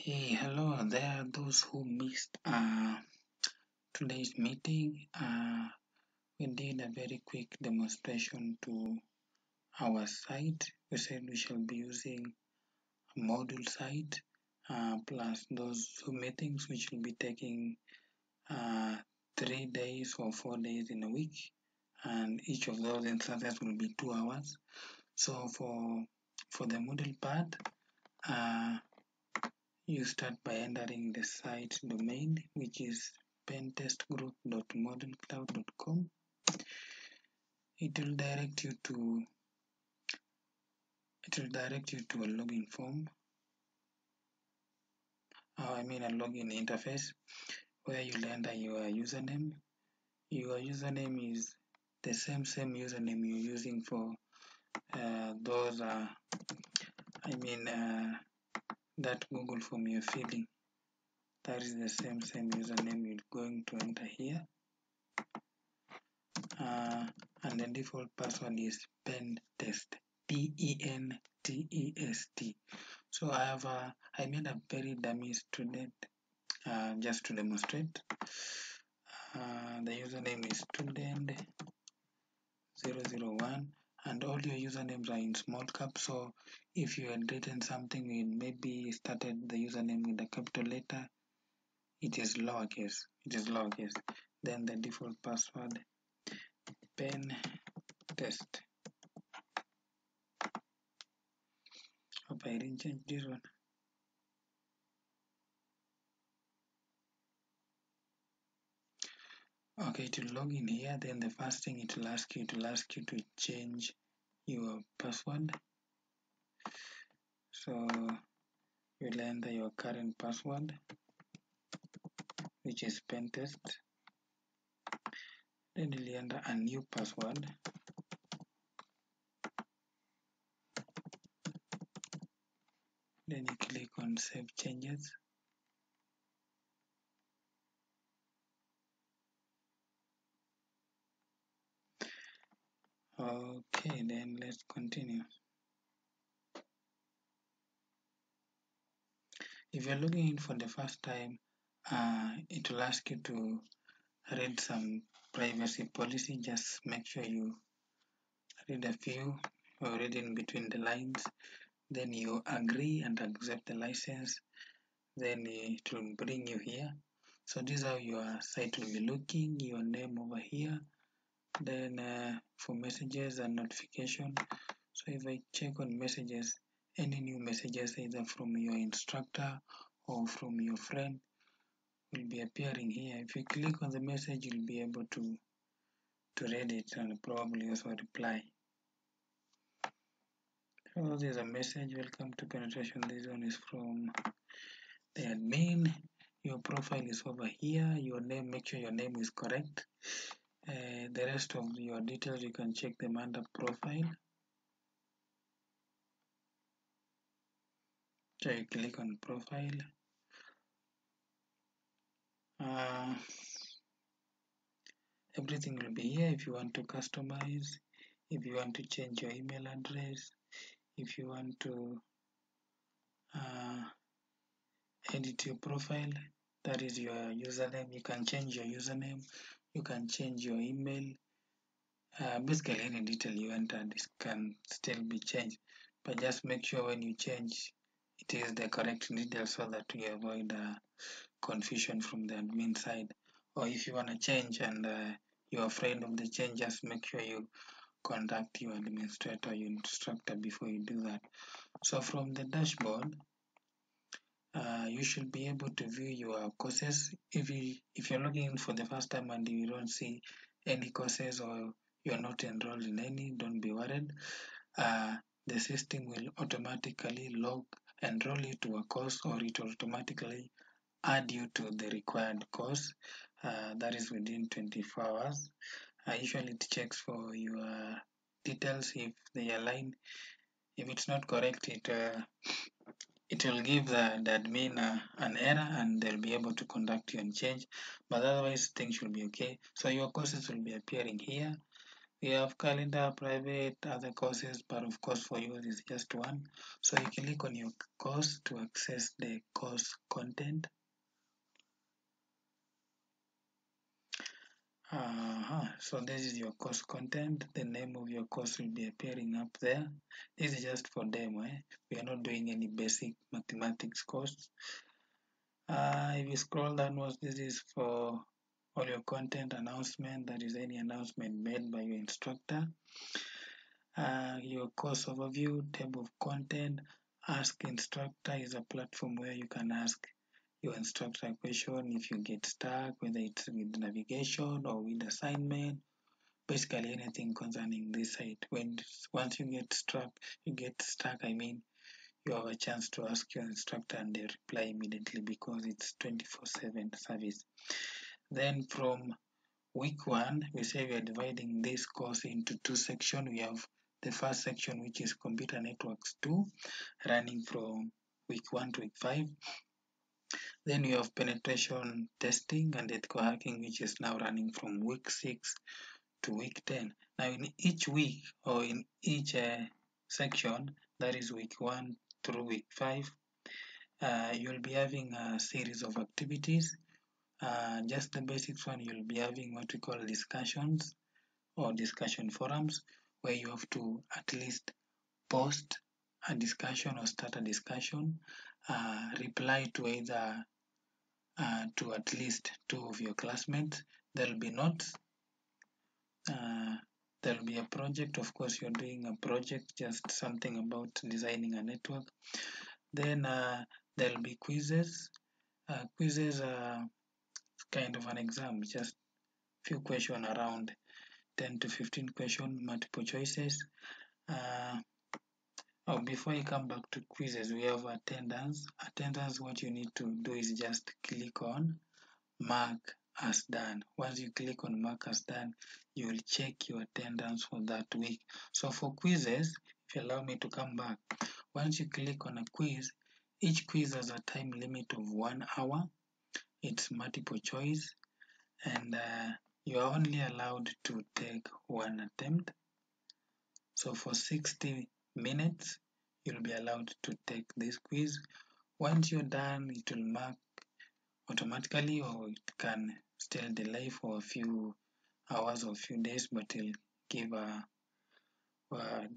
Hey, hello there, those who missed today's meeting. We did a very quick demonstration to our site. We said we shall be using a module site plus those Zoom meetings, which will be taking 3 days or 4 days in a week, and each of those instances will be 2 hours. So for the Moodle part, you start by entering the site domain, which is pentestgroup.moodlecloud.com. It will direct you to a login form, a login interface where you'll enter your username. Your username is the same username you're using for those that Google form you're filling. That is the same username you're going to enter here. And the default password is pentest, PENTEST. So I made a very dummy student just to demonstrate. The username is student001, and all your usernames are in small cap. So if you had written something and maybe started the username with a capital letter, it is lowercase. Then the default password, pen test. Hope I didn't change this one. Okay, to log in here, then the first thing it will ask you to change your password. So you'll enter your current password, which is pentest. Then you'll enter a new password. Then you click on save changes. Okay, then let's continue. If you're logging in for the first time, it will ask you to read some privacy policy. Just make sure you read a few or read in between the lines. Then you agree and accept the license. Then it will bring you here. So this is how your site will be looking. Your name over here. Then for messages and notification, so if I check on messages, any new messages either from your instructor or from your friend will be appearing here. If you click on the message, you'll be able to read it and probably also reply. So there's a message, welcome to penetration. This one is from the admin. Your profile is over here. Your name, make sure your name is correct. The rest of your details you can check them under profile. So you click on profile. Everything will be here. If you want to customize, if you want to change your email address, if you want to edit your profile, that is your username, you can change your username, you can change your email. Basically any detail you enter, this can still be changed, but just make sure when you change it is the correct detail so that you avoid confusion from the admin side. Or if you want to change and you're afraid of the change, just make sure you contact your administrator, your instructor before you do that. So from the dashboard, you should be able to view your courses. If you're logging in for the first time and you don't see any courses or you're not enrolled in any, don't be worried. The system will automatically enroll you to a course, or it will automatically add you to the required course. That is within 24 hours. Usually it checks for your details if they align. If it's not correct, it will give the admin an error and they'll be able to contact you and change. But otherwise, things should be okay. So your courses will be appearing here. We have calendar, private, other courses, but of course for yours is just one. So you click on your course to access the course content. So this is your course content. The name of your course will be appearing up there. This is just for demo. We are not doing any basic mathematics course. If you scroll downwards, this is for all your content announcement. That is any announcement made by your instructor. Your course overview, table of content, ask instructor is a platform where you can ask your instructor a question if you get stuck, whether it's with navigation or with assignment, basically anything concerning this site. Once you get stuck, I mean, you have a chance to ask your instructor and they reply immediately because it's 24/7 service. Then from week 1, we say we are dividing this course into two sections. We have the first section, which is Computer Networks 2, running from week 1 to week 5. Then we have Penetration Testing and Ethical Hacking, which is now running from week 6 to week 10. Now, in each week or in each section, that is week 1 through week 5, you'll be having a series of activities. Just the basics one, you'll be having what we call discussions or discussion forums, where you have to at least post a discussion or start a discussion, reply to either to at least 2 of your classmates. There'll be notes. There'll be a project. Of course, you're doing a project, just something about designing a network. Then there'll be quizzes. Quizzes are kind of an exam, just few questions around 10 to 15 questions, multiple choices. Before you come back to quizzes, we have attendance. Attendance, what you need to do is just click on mark as done. Once you click on mark as done, you will check your attendance for that week. So for quizzes, if you allow me to come back, once you click on a quiz, each quiz has a time limit of 1 hour. It's multiple choice, and you are only allowed to take one attempt. So for 60 minutes, you'll be allowed to take this quiz. Once you're done, it will mark automatically, or it can still delay for a few hours or a few days, but it'll give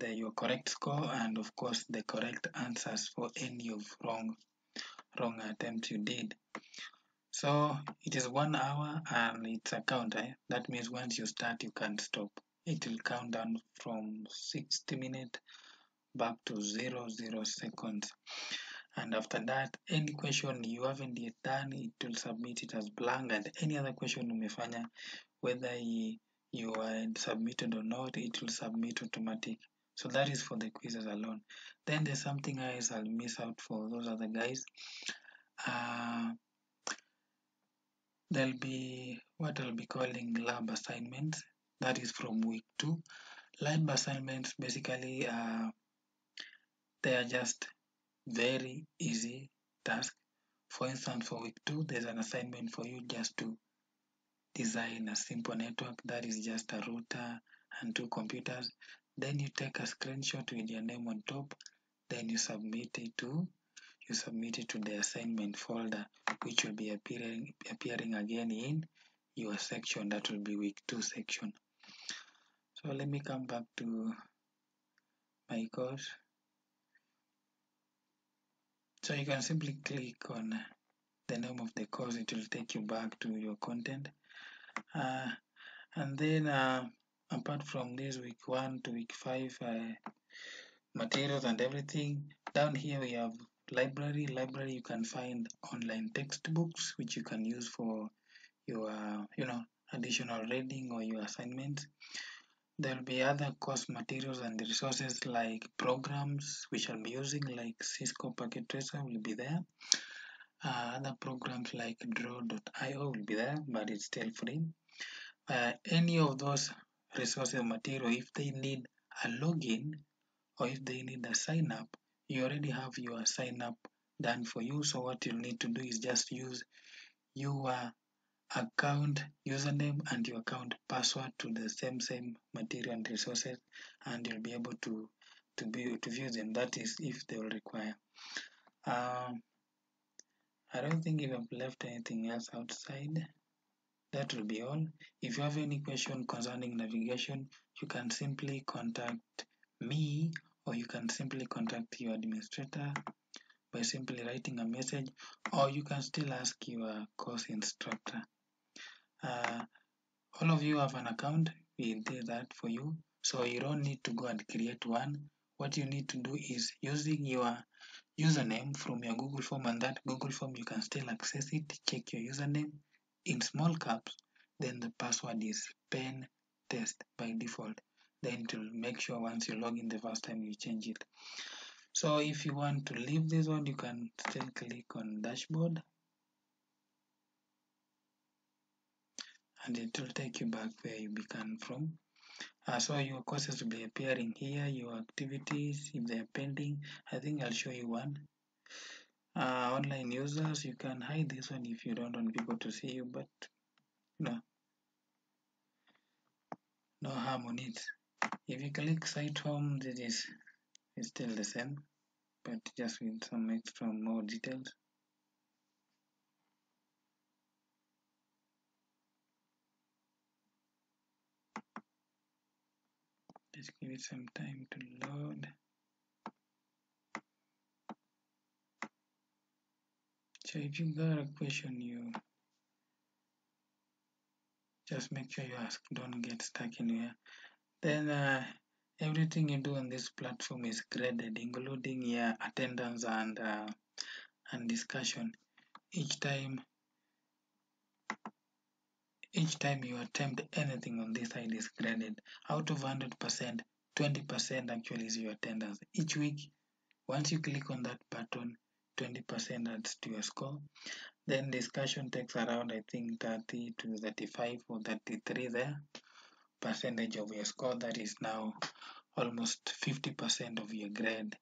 your correct score and of course the correct answers for any of wrong attempts you did. So it is 1 hour and it's a counter. That means once you start, you can't stop. It will count down from 60 minutes back to 0 seconds. And after that, any question you haven't yet done, it will submit it as blank, and any other question umefanya, whether you are submitted or not, it will submit automatic. So that is for the quizzes alone. Then there's something else I'll miss out for those other guys. There'll be what I'll be calling lab assignments. That is from week 2. Lab assignments basically they are just very easy task. For instance, for week 2, there's an assignment for you just to design a simple network that is just a router and 2 computers. Then you take a screenshot with your name on top. Then you submit it to the assignment folder, which will be appearing again in your section. That will be week 2 section. So let me come back to my course. So you can simply click on the name of the course. It will take you back to your content. And then apart from this week 1 to week 5 materials and everything, down here we have library. You can find online textbooks which you can use for your additional reading or your assignments. There will be other course materials and resources like programs which I'll be using, like Cisco Packet Tracer will be there. Other programs like draw.io will be there, but it's still free. Any of those resources material, if they need a login or if they need a sign up, you already have your sign up done for you. So what you'll need to do is just use your account username and your account password to the same material and resources, and you'll be able to view them. That is if they will require. I don't think if I've left anything else outside. That will be all. If you have any question concerning navigation, you can simply contact me, or you can simply contact your administrator by simply writing a message, or you can still ask your course instructor. Uh, all of you have an account. We did that for you, so you don't need to go and create one. What you need to do is using your username from your Google form, and that Google form you can still access it. Check your username in small caps, then the password is pen test by default. Then to make sure once you log in the first time you change it. So if you want to leave this one, you can still click on dashboard, and it will take you back where you began from. So your courses will be appearing here, your activities if they are pending. I think I'll show you one. Online users, you can hide this one if you don't want people to see you, but no harm on it. If you click site home, this is still the same, but just with some extra more details. Just give it some time to load. So if you got a question, you just make sure you ask, don't get stuck anywhere. Then everything you do on this platform is graded, including your attendance and discussion. Each time you attempt anything on this side is graded. Out of 100%, 20% actually is your attendance. Each week, once you click on that button, 20% adds to your score. Then discussion takes around, I think, 30 to 35 or 33 there, percentage of your score. That is now almost 50% of your grade.